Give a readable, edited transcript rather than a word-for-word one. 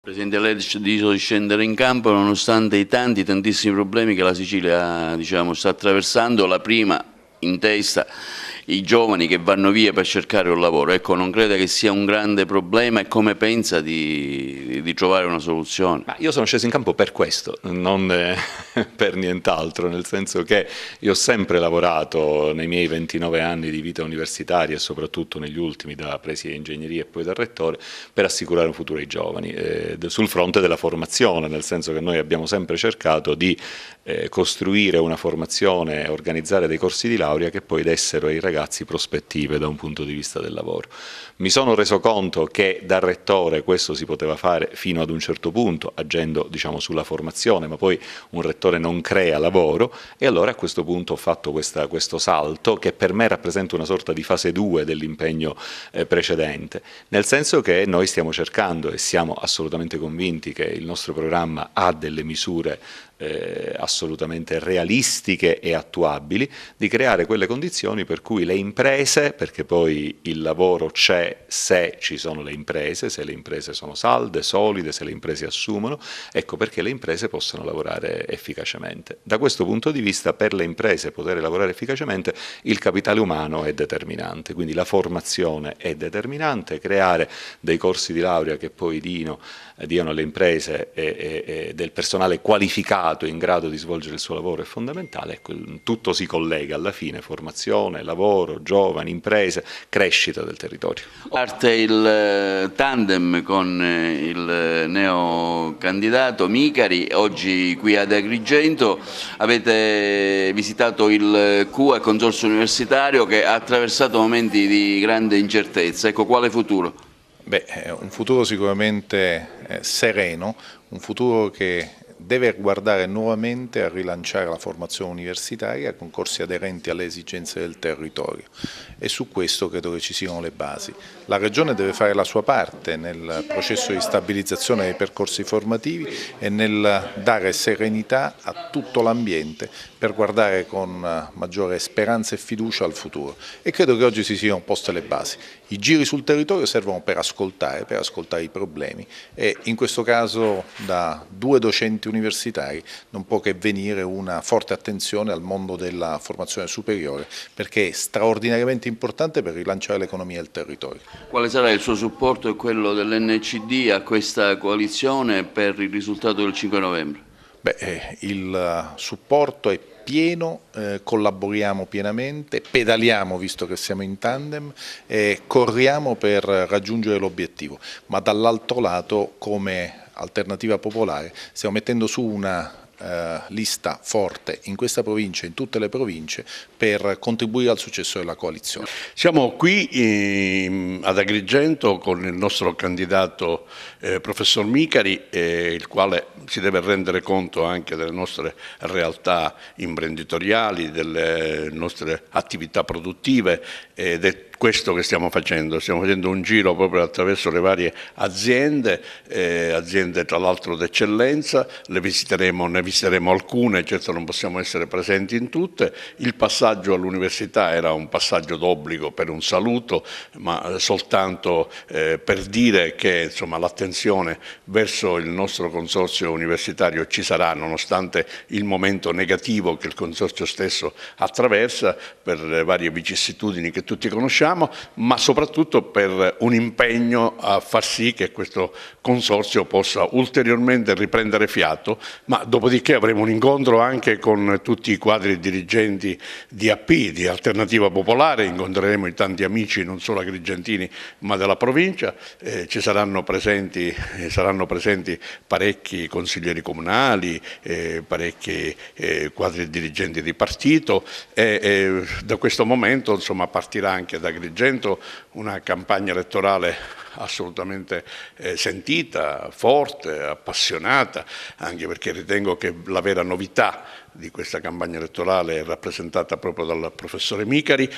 Presidente, lei dice di scendere in campo nonostante i tantissimi problemi che la Sicilia, diciamo, sta attraversando, la prima in testa i giovani che vanno via per cercare un lavoro. Ecco, non crede che sia un grande problema e come pensa di trovare una soluzione? Ma io sono sceso in campo per questo, non per nient'altro, nel senso che io ho sempre lavorato nei miei 29 anni di vita universitaria e soprattutto negli ultimi da preside di ingegneria e poi da rettore per assicurare un futuro ai giovani, sul fronte della formazione, nel senso che noi abbiamo sempre cercato di costruire una formazione, organizzare dei corsi di laurea che poi dessero ai ragazzi prospettive da un punto di vista del lavoro. Mi sono reso conto che da rettore questo si poteva fare fino ad un certo punto, agendo diciamo, sulla formazione, ma poi un rettore non crea lavoro e allora a questo punto ho fatto questo salto che per me rappresenta una sorta di fase 2 dell'impegno precedente, nel senso che noi stiamo cercando e siamo assolutamente convinti che il nostro programma ha delle misure assolutamente realistiche e attuabili di creare quelle condizioni per cui le imprese, perché poi il lavoro c'è se ci sono le imprese, se le imprese sono salde, solide, se le imprese assumono, ecco perché le imprese possano lavorare efficacemente. Da questo punto di vista per le imprese poter lavorare efficacemente il capitale umano è determinante, quindi la formazione è determinante, creare dei corsi di laurea che poi diano alle imprese del personale qualificato in grado di svolgere il suo lavoro è fondamentale, ecco, tutto si collega alla fine, formazione, lavoro, giovani, imprese, crescita del territorio. Parte il tandem con il neo candidato Micari, oggi qui ad Agrigento avete visitato il CUA, il Consorzio Universitario, che ha attraversato momenti di grande incertezza, ecco, quale futuro? Beh, un futuro sicuramente sereno, un futuro che deve guardare nuovamente a rilanciare la formazione universitaria con corsi aderenti alle esigenze del territorio e su questo credo che ci siano le basi. La Regione deve fare la sua parte nel processo di stabilizzazione dei percorsi formativi e nel dare serenità a tutto l'ambiente per guardare con maggiore speranza e fiducia al futuro e credo che oggi si siano poste le basi. I giri sul territorio servono per ascoltare i problemi e in questo caso da due docenti universitari non può che venire una forte attenzione al mondo della formazione superiore perché è straordinariamente importante per rilanciare l'economia del territorio. Quale sarà il suo supporto e quello dell'NCD a questa coalizione per il risultato del 5 novembre? Beh, il supporto è pieno, collaboriamo pienamente, pedaliamo visto che siamo in tandem e corriamo per raggiungere l'obiettivo, ma dall'altro lato come Alternativa Popolare stiamo mettendo su una lista forte in questa provincia e in tutte le province per contribuire al successo della coalizione. Siamo qui ad Agrigento con il nostro candidato professor Micari, il quale si deve rendere conto anche delle nostre realtà imprenditoriali, delle nostre attività produttive ed è questo che stiamo facendo un giro proprio attraverso le varie aziende tra l'altro d'eccellenza, ne visiteremo alcune, certo non possiamo essere presenti in tutte. Il passaggio all'università era un passaggio d'obbligo per un saluto, ma soltanto per dire che l'attenzione verso il nostro consorzio universitario ci sarà nonostante il momento negativo che il consorzio stesso attraversa per le varie vicissitudini che tutti conosciamo, ma soprattutto per un impegno a far sì che questo consorzio possa ulteriormente riprendere fiato, ma dopodiché avremo un incontro anche con tutti i quadri dirigenti di AP, di Alternativa Popolare, incontreremo i tanti amici non solo agrigentini ma della provincia, ci saranno presenti parecchi consiglieri comunali, parecchi quadri dirigenti di partito e da questo momento partirà anche da Agrigento una campagna elettorale assolutamente sentita, forte, appassionata, anche perché ritengo che la vera novità di questa campagna elettorale è rappresentata proprio dal professore Micari.